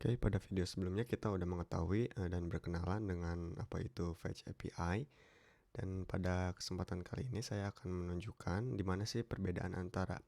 Oke, pada video sebelumnya kita udah mengetahui dan berkenalan dengan apa itu Fetch API. Dan pada kesempatan kali ini saya akan menunjukkan di mana sih perbedaan antara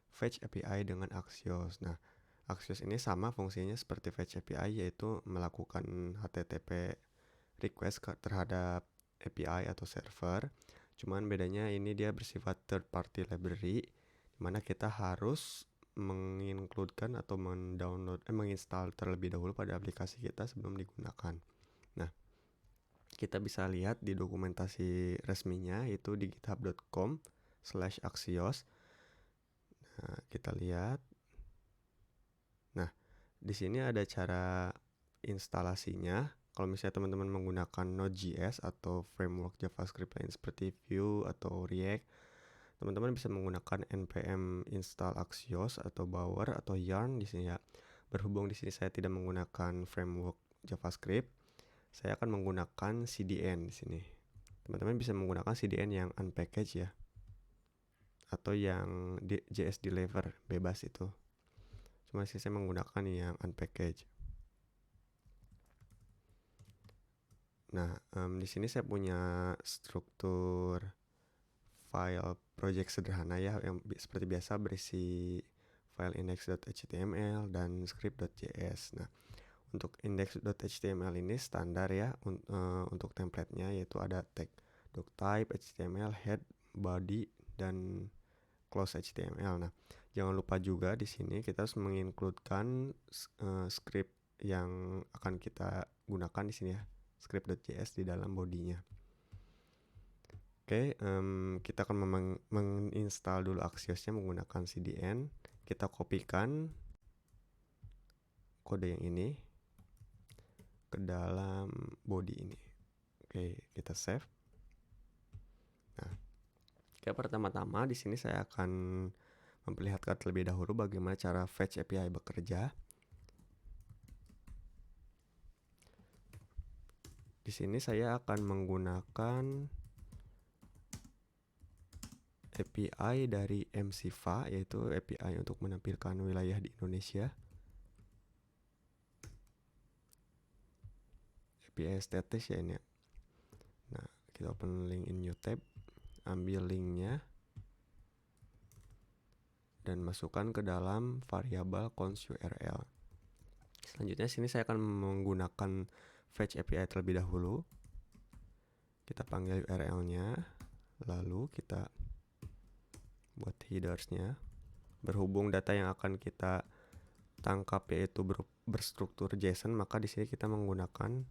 Fetch API dengan Axios. Nah, Axios ini sama fungsinya seperti Fetch API, yaitu melakukan HTTP request terhadap API atau server. Cuman bedanya ini dia bersifat third party library, di mana kita harus mengincludekan atau menginstal terlebih dahulu pada aplikasi kita sebelum digunakan. Nah, kita bisa lihat di dokumentasi resminya itu di github.com/axios. Nah, kita lihat. Nah, di sini ada cara instalasinya. Kalau misalnya teman-teman menggunakan Node.js atau framework JavaScript lain seperti Vue atau React, teman-teman bisa menggunakan npm install Axios atau Bower atau Yarn di sini ya. Berhubung di sini saya tidak menggunakan framework JavaScript, saya akan menggunakan CDN di sini. Teman-teman bisa menggunakan CDN yang unpackaged ya, atau yang JS deliver, bebas itu. Cuma sih saya menggunakan yang unpackaged. Nah, di sini saya punya struktur file project sederhana ya, yang seperti biasa berisi file index.html dan script.js. Nah, untuk index.html ini standar ya untuk template-nya, yaitu ada tag doctype, HTML, head, body, dan close HTML. Nah, jangan lupa juga di sini kita harus mengincludekan script yang akan kita gunakan di sini ya, script.js di dalam bodinya. Oke, kita akan menginstal dulu Axios-nya menggunakan CDN. Kita kopikan kode yang ini ke dalam body ini. Oke, kita save. Nah, pertama-tama di sini saya akan memperlihatkan terlebih dahulu bagaimana cara Fetch API bekerja. Di sini saya akan menggunakan API dari MCVA, yaitu API untuk menampilkan wilayah di Indonesia. API status ya ini. Nah, kita open link in new tab, ambil linknya, dan masukkan ke dalam variabel const URL. Selanjutnya sini saya akan menggunakan Fetch API terlebih dahulu. Kita panggil URL-nya, lalu kita buat headers-nya. Berhubung data yang akan kita tangkap yaitu berstruktur JSON, maka di sini kita menggunakan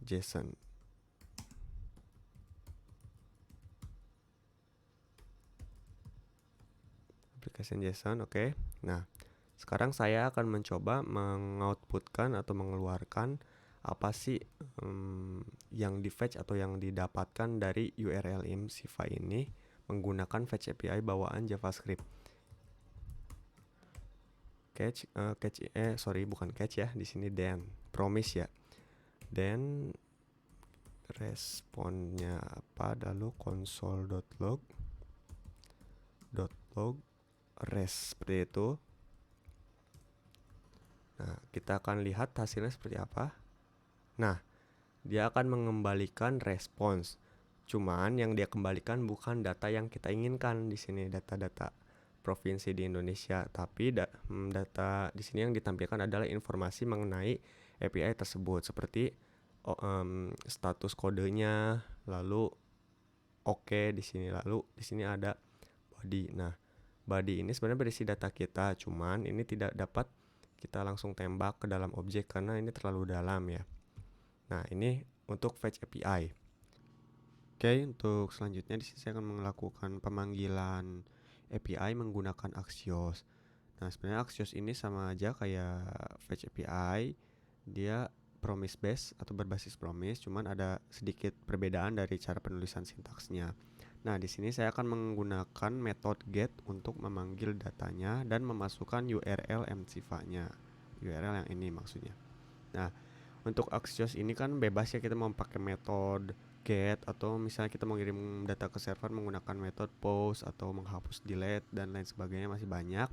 JSON. Application JSON, oke. Nah, sekarang saya akan mencoba mengoutputkan atau mengeluarkan apa sih yang di fetch atau yang didapatkan dari URL MCVA ini menggunakan Fetch API bawaan JavaScript. Bukan catch ya, di sini then promise ya. Then responnya apa? Lalu console.log res, seperti itu. Nah, kita akan lihat hasilnya seperti apa. Nah, dia akan mengembalikan respons. Cuman yang dia kembalikan bukan data yang kita inginkan di sini, data-data provinsi di Indonesia, tapi data di sini yang ditampilkan adalah informasi mengenai API tersebut, seperti status kodenya, lalu di sini, lalu di sini ada body. Nah, body ini sebenarnya berisi data kita, cuman ini tidak dapat kita langsung tembak ke dalam objek karena ini terlalu dalam ya. Nah, ini untuk Fetch API. Oke, untuk selanjutnya di sini saya akan melakukan pemanggilan API menggunakan Axios. Nah, sebenarnya Axios ini sama aja kayak Fetch API. Dia promise based atau berbasis promise, cuman ada sedikit perbedaan dari cara penulisan sintaksnya. Nah, di sini saya akan menggunakan metode get untuk memanggil datanya dan memasukkan URL MCVA-nya. URL yang ini maksudnya. Nah, untuk Axios ini kan bebas ya, kita mau pakai metode get atau misalnya kita mau ngirim data ke server menggunakan metode post atau menghapus delete dan lain sebagainya, masih banyak.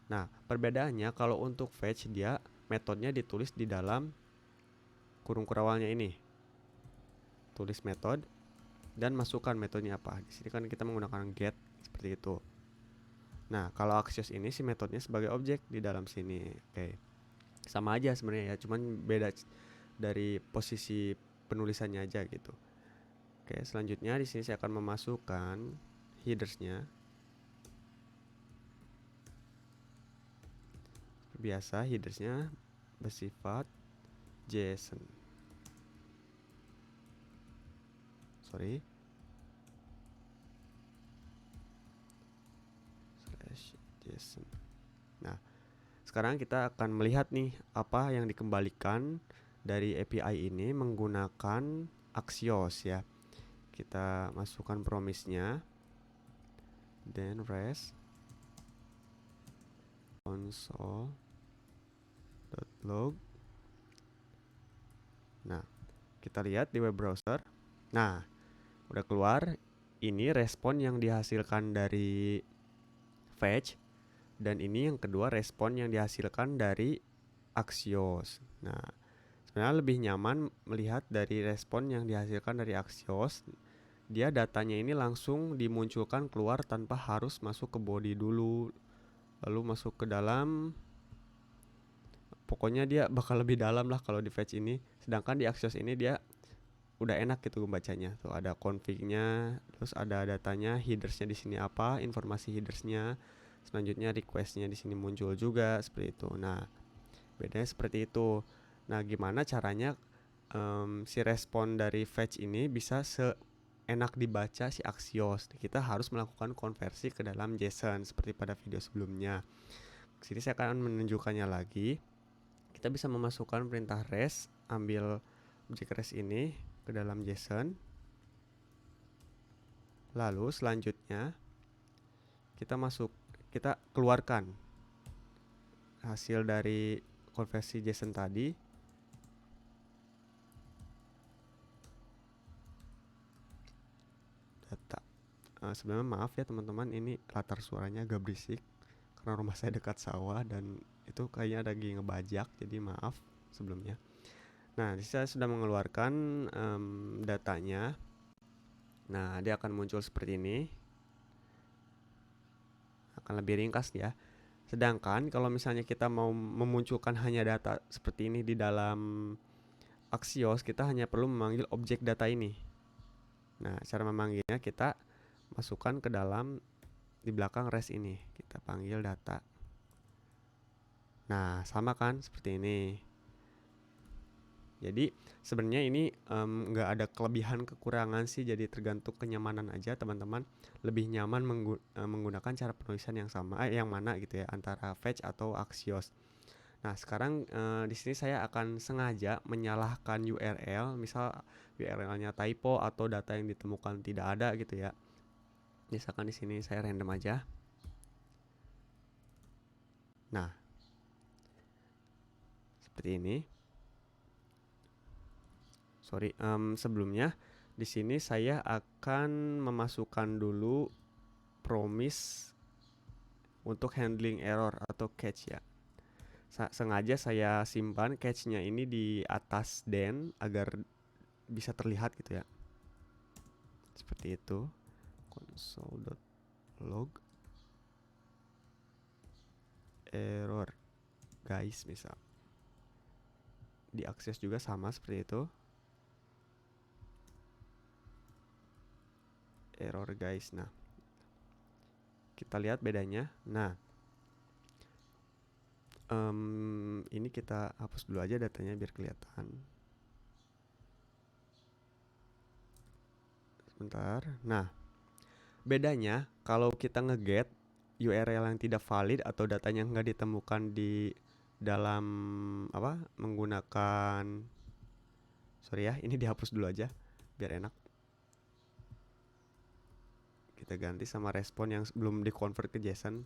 Nah, perbedaannya kalau untuk fetch dia metodenya ditulis di dalam kurung kurawalnya ini. Tulis metode dan masukkan metodenya apa. Di sini kan kita menggunakan get seperti itu. Nah, kalau Axios ini si metodenya sebagai objek di dalam sini. Oke. Sama aja sebenarnya ya, cuman beda dari posisi penulisannya aja gitu. Oke, selanjutnya di sini saya akan memasukkan headersnya. Biasa headersnya bersifat JSON. Sorry. JSON. Nah, sekarang kita akan melihat nih apa yang dikembalikan dari API ini menggunakan Axios ya. Kita masukkan promise-nya, then rest console.log. Nah, kita lihat di web browser. Nah, udah keluar. Ini respon yang dihasilkan dari fetch, dan ini yang kedua respon yang dihasilkan dari Axios. Nah, sebenarnya lebih nyaman melihat dari respon yang dihasilkan dari Axios. Dia datanya ini langsung dimunculkan keluar tanpa harus masuk ke body dulu, lalu masuk ke dalam. Pokoknya dia bakal lebih dalam lah kalau di fetch ini. Sedangkan di Axios ini dia udah enak gitu membacanya. Tuh ada config-nya, terus ada datanya, headersnya di sini apa, informasi headersnya. Selanjutnya request-nya di sini muncul juga seperti itu. Nah, bedanya seperti itu. Nah, gimana caranya si respon dari fetch ini bisa seenak dibaca si Axios? Kita harus melakukan konversi ke dalam JSON seperti pada video sebelumnya. Sini saya akan menunjukkannya lagi. Kita bisa memasukkan perintah res, ambil objek res ini ke dalam JSON. Lalu selanjutnya kita keluarkan hasil dari konversi JSON tadi. Data. Sebenarnya maaf ya teman-teman, ini latar suaranya agak berisik karena rumah saya dekat sawah dan itu kayaknya lagi ngebajak, jadi maaf sebelumnya. Nah, saya sudah mengeluarkan datanya. Nah, dia akan muncul seperti ini. Akan lebih ringkas ya. Sedangkan kalau misalnya kita mau memunculkan hanya data seperti ini di dalam Axios, kita hanya perlu memanggil objek data ini. Nah, cara memanggilnya kita masukkan ke dalam di belakang res ini. Kita panggil data. Nah, sama kan seperti ini. Jadi sebenarnya ini nggak ada kelebihan kekurangan sih, jadi tergantung kenyamanan aja teman-teman. Lebih nyaman menggunakan cara penulisan yang sama, yang mana gitu ya, antara fetch atau Axios. Nah, sekarang di sini saya akan sengaja menyalahkan URL, misal URL-nya typo atau data yang ditemukan tidak ada gitu ya. Misalkan di sini saya random aja. Nah, seperti ini. Sorry, sebelumnya di sini saya akan memasukkan dulu promise untuk handling error atau catch ya. Sengaja saya simpan catch-nya ini di atas den agar bisa terlihat gitu ya. Seperti itu. Console.log error guys, misal. Di akses juga sama seperti itu. Error guys. Nah, kita lihat bedanya. Nah, ini kita hapus dulu aja datanya biar kelihatan. Sebentar. Nah, bedanya kalau kita ngeget URL yang tidak valid atau datanya nggak ditemukan di dalam menggunakan, sorry ya, ini dihapus dulu aja biar enak. Kita ganti sama respon yang belum di-convert ke JSON.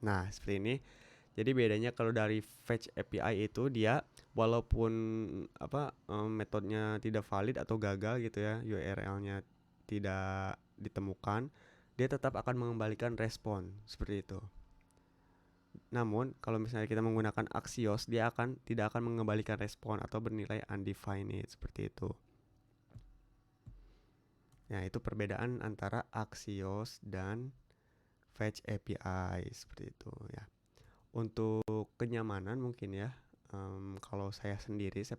Nah, seperti ini. Jadi bedanya kalau dari fetch API itu dia walaupun metodenya tidak valid atau gagal gitu ya, URL-nya tidak ditemukan, dia tetap akan mengembalikan respon seperti itu. Namun kalau misalnya kita menggunakan Axios, dia tidak akan mengembalikan respon atau bernilai undefined seperti itu. Nah, itu perbedaan antara Axios dan Fetch API seperti itu ya. Untuk kenyamanan mungkin ya, kalau saya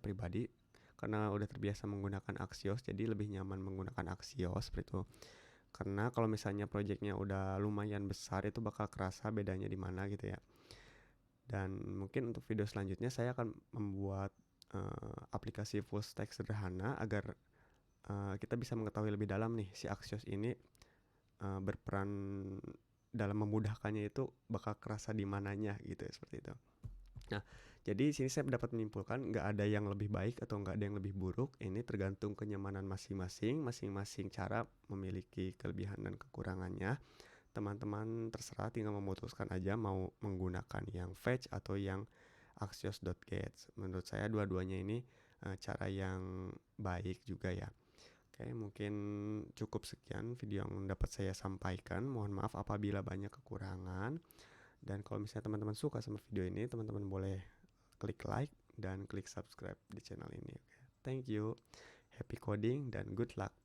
pribadi karena udah terbiasa menggunakan Axios, jadi lebih nyaman menggunakan Axios seperti itu. Karena kalau misalnya projectnya udah lumayan besar, itu bakal kerasa bedanya di mana gitu ya. Dan mungkin untuk video selanjutnya saya akan membuat aplikasi full stack sederhana agar kita bisa mengetahui lebih dalam nih si Axios ini berperan dalam memudahkannya itu bakal kerasa di mananya gitu seperti itu. Nah, jadi sini saya dapat menyimpulkan nggak ada yang lebih baik atau nggak ada yang lebih buruk. Ini tergantung kenyamanan masing-masing. Masing-masing cara memiliki kelebihan dan kekurangannya. Teman-teman terserah, tinggal memutuskan aja mau menggunakan yang fetch atau yang axios.get. Menurut saya dua-duanya ini cara yang baik juga ya. Oke, mungkin cukup sekian video yang dapat saya sampaikan. Mohon maaf apabila banyak kekurangan. Dan kalau misalnya teman-teman suka sama video ini, teman-teman boleh klik like dan klik subscribe di channel ini. Thank you. Happy coding dan good luck.